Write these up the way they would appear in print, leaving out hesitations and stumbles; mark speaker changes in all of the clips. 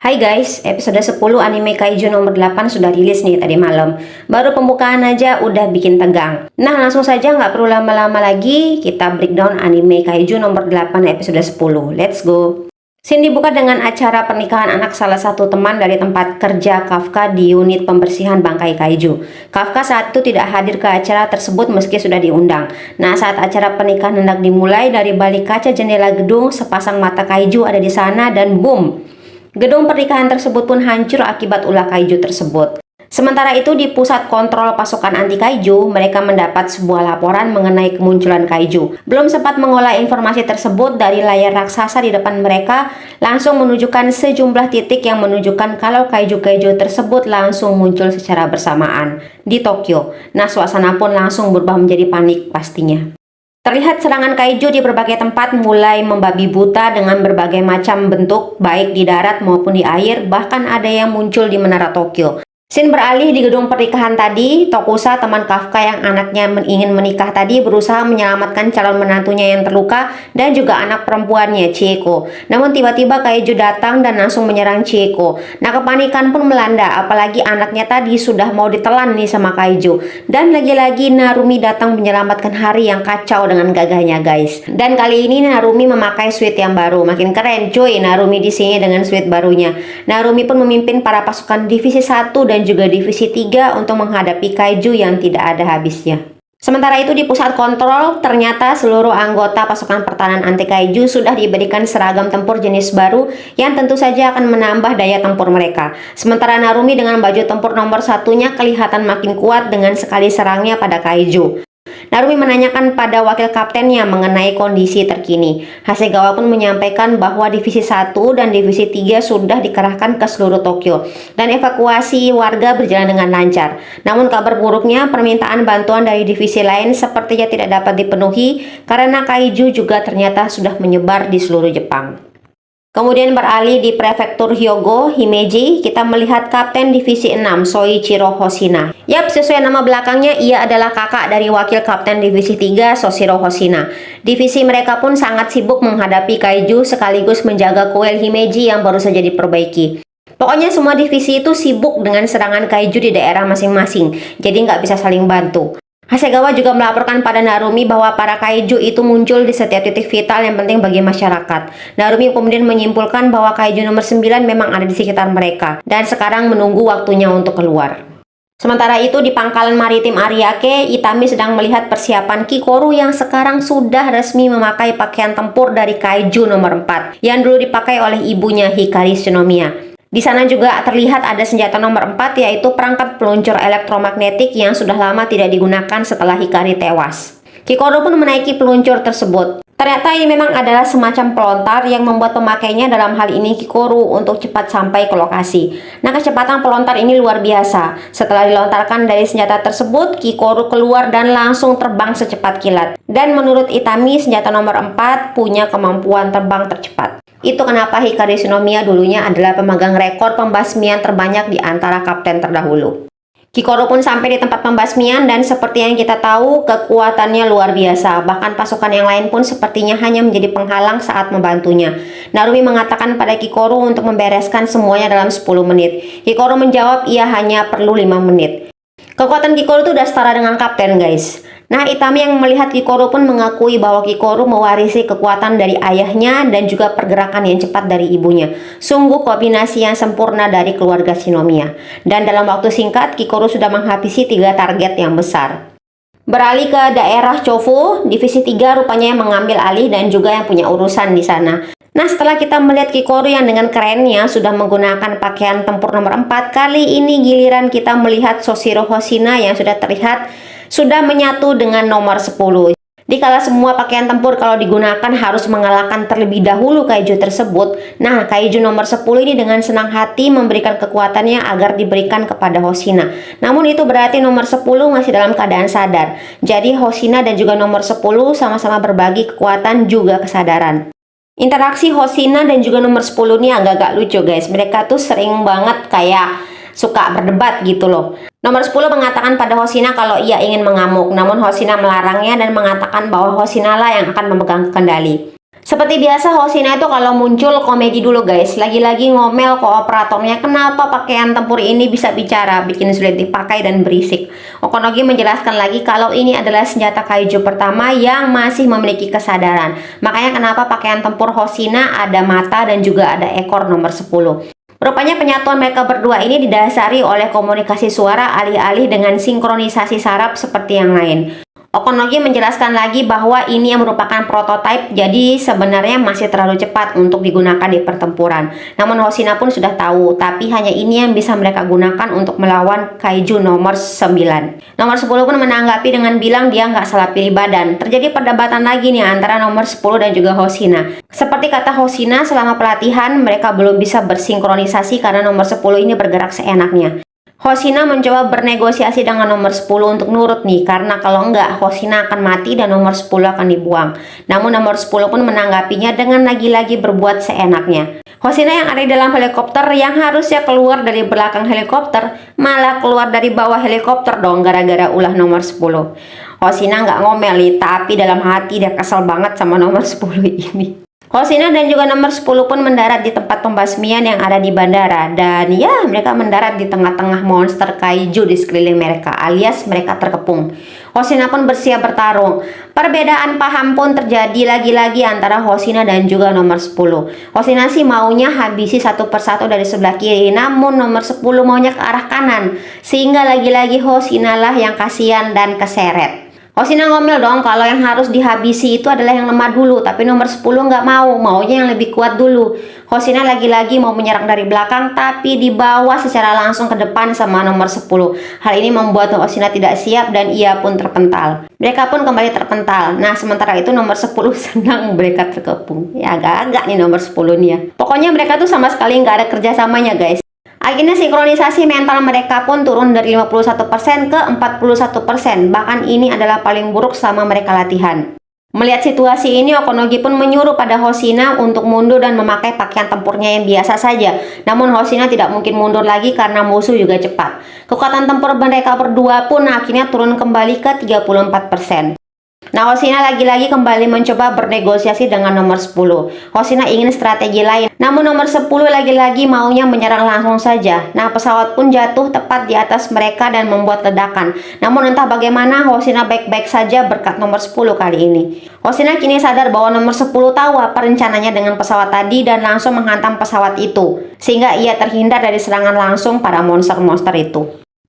Speaker 1: Hai guys, episode 10 anime Kaiju nomor 8 sudah rilis nih tadi malam. Baru pembukaan aja udah bikin tegang. Nah langsung saja nggak perlu lama-lama lagi, kita breakdown anime Kaiju nomor 8 episode 10. Let's go! Scene dibuka dengan acara pernikahan anak salah satu teman dari tempat kerja Kafka di unit pembersihan bangkai kaiju. Kafka saat itu tidak hadir ke acara tersebut meski sudah diundang. Nah, saat acara pernikahan hendak dimulai, dari balik kaca jendela gedung, sepasang mata kaiju ada di sana dan boom! Gedung pernikahan tersebut pun hancur akibat ulah kaiju tersebut. Sementara itu di pusat kontrol pasukan anti kaiju, mereka mendapat sebuah laporan mengenai kemunculan kaiju. Belum sempat mengolah informasi tersebut dari layar raksasa di depan mereka, langsung menunjukkan sejumlah titik yang menunjukkan kalau kaiju-kaiju tersebut langsung muncul secara bersamaan di Tokyo. Nah, suasana pun langsung berubah menjadi panik pastinya. Terlihat serangan kaiju di berbagai tempat mulai membabi buta dengan berbagai macam bentuk, baik di darat maupun di air, bahkan ada yang muncul di Menara Tokyo. Scene beralih di gedung pernikahan tadi. Tokusa, teman Kafka yang anaknya ingin menikah tadi, berusaha menyelamatkan calon menantunya yang terluka dan juga anak perempuannya, Chieko. Namun tiba-tiba kaiju datang dan langsung menyerang Chieko. Nah, kepanikan pun melanda, apalagi anaknya tadi sudah mau ditelan nih sama kaiju. Dan lagi-lagi Narumi datang menyelamatkan hari yang kacau dengan gagahnya, guys. Dan kali ini Narumi memakai suit yang baru. Makin keren cuy Narumi di sini dengan suit barunya. Narumi pun memimpin para pasukan divisi 1 dan juga divisi 3 untuk menghadapi kaiju yang tidak ada habisnya. Sementara itu di pusat kontrol, ternyata seluruh anggota pasukan pertahanan anti kaiju sudah diberikan seragam tempur jenis baru yang tentu saja akan menambah daya tempur mereka. Sementara Narumi dengan baju tempur nomor satunya kelihatan makin kuat dengan sekali serangnya pada kaiju. Narumi menanyakan pada wakil kaptennya mengenai kondisi terkini. Hasegawa pun menyampaikan bahwa divisi 1 dan divisi 3 sudah dikerahkan ke seluruh Tokyo dan evakuasi warga berjalan dengan lancar. Namun kabar buruknya, permintaan bantuan dari divisi lain sepertinya tidak dapat dipenuhi karena kaiju juga ternyata sudah menyebar di seluruh Jepang. Kemudian beralih di prefektur Hyogo, Himeji, kita melihat Kapten Divisi 6, Soichiro Hoshina. Yap, sesuai nama belakangnya, ia adalah kakak dari wakil Kapten Divisi 3, Soshiro Hoshina. Divisi mereka pun sangat sibuk menghadapi kaiju sekaligus menjaga kuil Himeji yang baru saja diperbaiki. Pokoknya semua divisi itu sibuk dengan serangan kaiju di daerah masing-masing, jadi nggak bisa saling bantu. Hasegawa juga melaporkan pada Narumi bahwa para kaiju itu muncul di setiap titik vital yang penting bagi masyarakat. Narumi kemudian menyimpulkan bahwa kaiju nomor 9 memang ada di sekitar mereka dan sekarang menunggu waktunya untuk keluar. Sementara itu di pangkalan maritim Ariake, Itami sedang melihat persiapan Kikoru yang sekarang sudah resmi memakai pakaian tempur dari kaiju nomor 4 yang dulu dipakai oleh ibunya Hikari Shinomiya. Di sana juga terlihat ada senjata nomor 4 yaitu perangkat peluncur elektromagnetik yang sudah lama tidak digunakan setelah Hikari tewas. Kikoru pun menaiki peluncur tersebut. Ternyata ini memang adalah semacam pelontar yang membuat pemakainya, dalam hal ini Kikoru, untuk cepat sampai ke lokasi. Nah, kecepatan pelontar ini luar biasa. Setelah dilontarkan dari senjata tersebut, Kikoru keluar dan langsung terbang secepat kilat. Dan menurut Itami, senjata nomor 4 punya kemampuan terbang tercepat. Itu kenapa Hikari Shinomiya dulunya adalah pemegang rekor pembasmian terbanyak di antara kapten terdahulu. Kikoru pun sampai di tempat pembasmian dan seperti yang kita tahu, kekuatannya luar biasa. Bahkan pasukan yang lain pun sepertinya hanya menjadi penghalang saat membantunya. Narumi mengatakan pada Kikoru untuk membereskan semuanya dalam 10 menit. Kikoru menjawab ia hanya perlu 5 menit. Kekuatan Kikoru itu udah setara dengan kapten, guys. Nah, Itami yang melihat Kikoru pun mengakui bahwa Kikoru mewarisi kekuatan dari ayahnya dan juga pergerakan yang cepat dari ibunya. Sungguh kombinasi yang sempurna dari keluarga Shinomiya. Dan dalam waktu singkat, Kikoru sudah menghabisi 3 target yang besar. Beralih ke daerah Chofu, divisi 3 rupanya yang mengambil alih dan juga yang punya urusan di sana. Nah, setelah kita melihat Kikoru yang dengan kerennya sudah menggunakan pakaian tempur nomor 4, kali ini giliran kita melihat Soshiro Hoshina yang sudah terlihat sudah menyatu dengan nomor 10. Dikala semua pakaian tempur kalau digunakan harus mengalahkan terlebih dahulu kaiju tersebut, nah kaiju nomor 10 ini dengan senang hati memberikan kekuatannya agar diberikan kepada Hoshina. Namun itu berarti nomor 10 masih dalam keadaan sadar. Jadi Hoshina dan juga nomor 10 sama-sama berbagi kekuatan juga kesadaran. Interaksi Hoshina dan juga nomor 10 ini agak-agak lucu, guys. Mereka tuh sering banget kayak suka berdebat gitu loh. Nomor 10 mengatakan pada Hoshina kalau ia ingin mengamuk, namun Hoshina melarangnya dan mengatakan bahwa Hoshina lah yang akan memegang kendali. Seperti biasa, Hosina itu kalau muncul komedi dulu guys. Lagi-lagi ngomel kooperatornya, kenapa pakaian tempur ini bisa bicara, bikin sulit dipakai dan berisik. Okonogi menjelaskan lagi kalau ini adalah senjata kaiju pertama yang masih memiliki kesadaran. Makanya kenapa pakaian tempur Hosina ada mata dan juga ada ekor nomor 10. Rupanya penyatuan mereka berdua ini didasari oleh komunikasi suara alih-alih dengan sinkronisasi saraf seperti yang lain. Okonogi menjelaskan lagi bahwa ini yang merupakan prototipe, jadi sebenarnya masih terlalu cepat untuk digunakan di pertempuran. Namun Hosina pun sudah tahu, tapi hanya ini yang bisa mereka gunakan untuk melawan kaiju nomor 9. Nomor 10 pun menanggapi dengan bilang dia nggak salah pilih badan. Terjadi perdebatan lagi nih antara nomor 10 dan juga Hosina. Seperti kata Hosina, selama pelatihan mereka belum bisa bersinkronisasi karena nomor 10 ini bergerak seenaknya. Hosina mencoba bernegosiasi dengan nomor 10 untuk nurut nih, karena kalau enggak Hosina akan mati dan nomor 10 akan dibuang. Namun nomor 10 pun menanggapinya dengan lagi-lagi berbuat seenaknya. Hosina yang ada di dalam helikopter yang harusnya keluar dari belakang helikopter malah keluar dari bawah helikopter dong gara-gara ulah nomor 10. Hosina nggak ngomel nih, tapi dalam hati dia kesel banget sama nomor 10 ini. Hosina dan juga nomor 10 pun mendarat di tempat pembasmian yang ada di bandara, dan ya mereka mendarat di tengah-tengah monster kaiju di sekeliling mereka, alias mereka terkepung. Hosina pun bersiap bertarung. Perbedaan paham pun terjadi lagi-lagi antara Hosina dan juga nomor 10. Hosina sih maunya habisi satu persatu dari sebelah kiri, namun nomor 10 maunya ke arah kanan, sehingga lagi-lagi Hosina lah yang kasihan dan keseret. Hosina ngomel dong kalau yang harus dihabisi itu adalah yang lemah dulu, tapi nomor 10 nggak maunya yang lebih kuat dulu. Hosina lagi-lagi mau menyerang dari belakang, tapi dibawa secara langsung ke depan sama nomor 10. Hal ini membuat Hosina tidak siap dan ia pun terpental. Mereka pun kembali terpental. Nah, sementara itu nomor 10 senang mereka terkepung. Ya agak-agak nih nomor 10 nih ya. Pokoknya mereka tuh sama sekali nggak ada kerjasamanya guys. Akhirnya sinkronisasi mental mereka pun turun dari 51% ke 41%. Bahkan ini adalah paling buruk selama mereka latihan. Melihat situasi ini, Okonogi pun menyuruh pada Hosina untuk mundur dan memakai pakaian tempurnya yang biasa saja. Namun Hosina tidak mungkin mundur lagi karena musuh juga cepat. Kekuatan tempur mereka berdua pun akhirnya turun kembali ke 34%. Nah, Hosina lagi-lagi kembali mencoba bernegosiasi dengan nomor 10. Hosina ingin strategi lain, namun nomor 10 lagi-lagi maunya menyerang langsung saja. Nah, pesawat pun jatuh tepat di atas mereka dan membuat ledakan. Namun entah bagaimana Hosina baik-baik saja berkat nomor 10 kali ini. Hosina kini sadar bahwa nomor 10 tahu apa rencananya dengan pesawat tadi dan langsung menghantam pesawat itu, sehingga ia terhindar dari serangan langsung para monster-monster itu.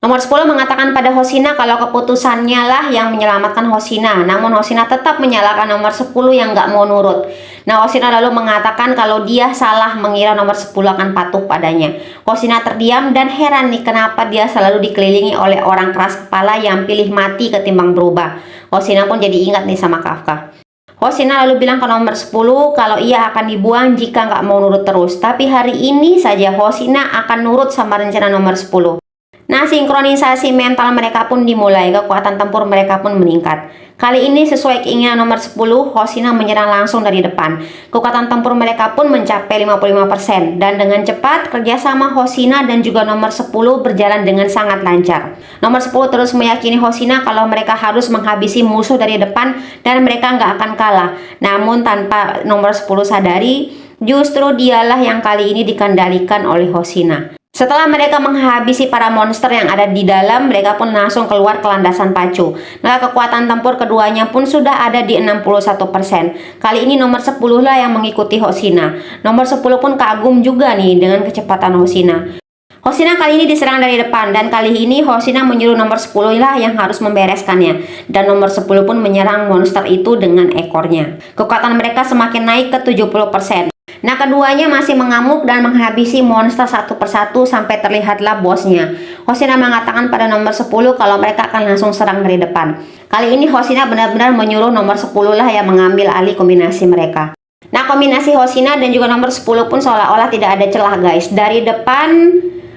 Speaker 1: Nomor 10 mengatakan pada Hosina kalau keputusannya lah yang menyelamatkan Hosina, namun Hosina tetap menyalahkan nomor 10 yang nggak mau nurut. Nah, Hosina lalu mengatakan kalau dia salah mengira nomor 10 akan patuh padanya. Hosina terdiam dan heran nih kenapa dia selalu dikelilingi oleh orang keras kepala yang pilih mati ketimbang berubah. Hosina pun jadi ingat nih sama Kafka. Hosina lalu bilang ke nomor 10 kalau ia akan dibuang jika nggak mau nurut terus. Tapi hari ini saja Hosina akan nurut sama rencana nomor 10. Nah, sinkronisasi mental mereka pun dimulai, kekuatan tempur mereka pun meningkat. Kali ini sesuai keinginan nomor 10, Hosina menyerang langsung dari depan. Kekuatan tempur mereka pun mencapai 55%, dan dengan cepat kerjasama Hosina dan juga nomor 10 berjalan dengan sangat lancar. Nomor 10 terus meyakini Hosina kalau mereka harus menghabisi musuh dari depan dan mereka nggak akan kalah. Namun tanpa nomor 10 sadari, justru dialah yang kali ini dikendalikan oleh Hosina. Setelah mereka menghabisi para monster yang ada di dalam, mereka pun langsung keluar ke landasan pacu. Nah, kekuatan tempur keduanya pun sudah ada di 61%. Kali ini nomor 10 lah yang mengikuti Hosina. Nomor 10 pun kagum juga nih dengan kecepatan Hosina. Hosina kali ini diserang dari depan, dan kali ini Hosina menyuruh nomor 10 lah yang harus membereskannya. Dan nomor 10 pun menyerang monster itu dengan ekornya. Kekuatan mereka semakin naik ke 70%. Nah, keduanya masih mengamuk dan menghabisi monster satu persatu sampai terlihatlah bosnya. Hosina mengatakan pada nomor 10 kalau mereka akan langsung serang dari depan. Kali ini Hosina benar-benar menyuruh nomor 10 lah yang mengambil alih kombinasi mereka. Nah, kombinasi Hosina dan juga nomor 10 pun seolah-olah tidak ada celah guys. Dari depan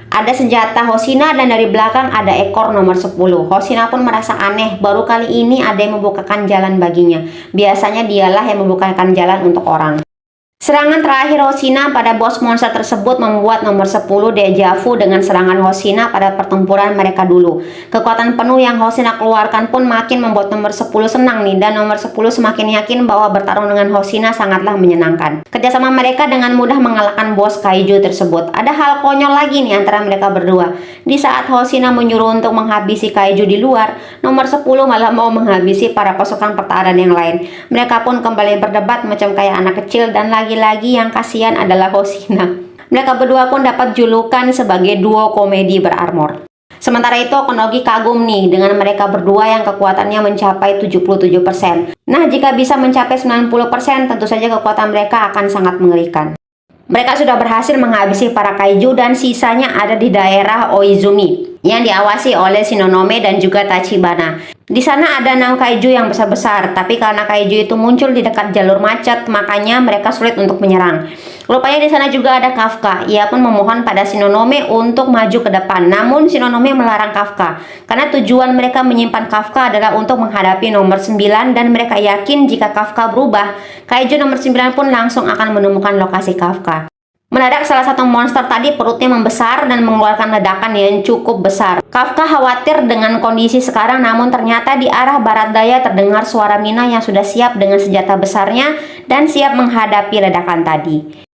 Speaker 1: ada senjata Hosina dan dari belakang ada ekor nomor 10. Hosina pun merasa aneh, baru kali ini ada yang membukakan jalan baginya. Biasanya dialah yang membukakan jalan untuk orang. Serangan terakhir Hosina pada bos monster tersebut membuat nomor 10 dejavu dengan serangan Hosina pada pertempuran mereka dulu. Kekuatan penuh yang Hosina keluarkan pun makin membuat nomor 10 senang nih, dan nomor 10 semakin yakin bahwa bertarung dengan Hosina sangatlah menyenangkan. Kerjasama mereka dengan mudah mengalahkan bos kaiju tersebut. Ada hal konyol lagi nih antara mereka berdua. Di saat Hosina menyuruh untuk menghabisi kaiju di luar, nomor 10 malah mau menghabisi para pasukan pertahanan yang lain. Mereka pun kembali berdebat macam kayak anak kecil, dan lagi-lagi yang kasihan adalah Hosina. Mereka berdua pun dapat julukan sebagai duo komedi berarmor. Sementara itu, Konogi kagum nih dengan mereka berdua yang kekuatannya mencapai 77%. Nah, jika bisa mencapai 90%, tentu saja kekuatan mereka akan sangat mengerikan. Mereka sudah berhasil menghabisi para kaiju dan sisanya ada di daerah Oizumi yang diawasi oleh Shinonome dan juga Tachibana. Di sana ada 6 kaiju yang besar-besar, tapi karena kaiju itu muncul di dekat jalur macet, makanya mereka sulit untuk menyerang. Rupanya di sana juga ada Kafka. Ia pun memohon pada Shinonome untuk maju ke depan. Namun Shinonome melarang Kafka karena tujuan mereka menyimpan Kafka adalah untuk menghadapi nomor 9, dan mereka yakin jika Kafka berubah, kaiju nomor 9 pun langsung akan menemukan lokasi Kafka. Mendadak salah satu monster tadi perutnya membesar dan mengeluarkan ledakan yang cukup besar. Kafka khawatir dengan kondisi sekarang, namun ternyata di arah barat daya terdengar suara Mina yang sudah siap dengan senjata besarnya dan siap menghadapi ledakan tadi.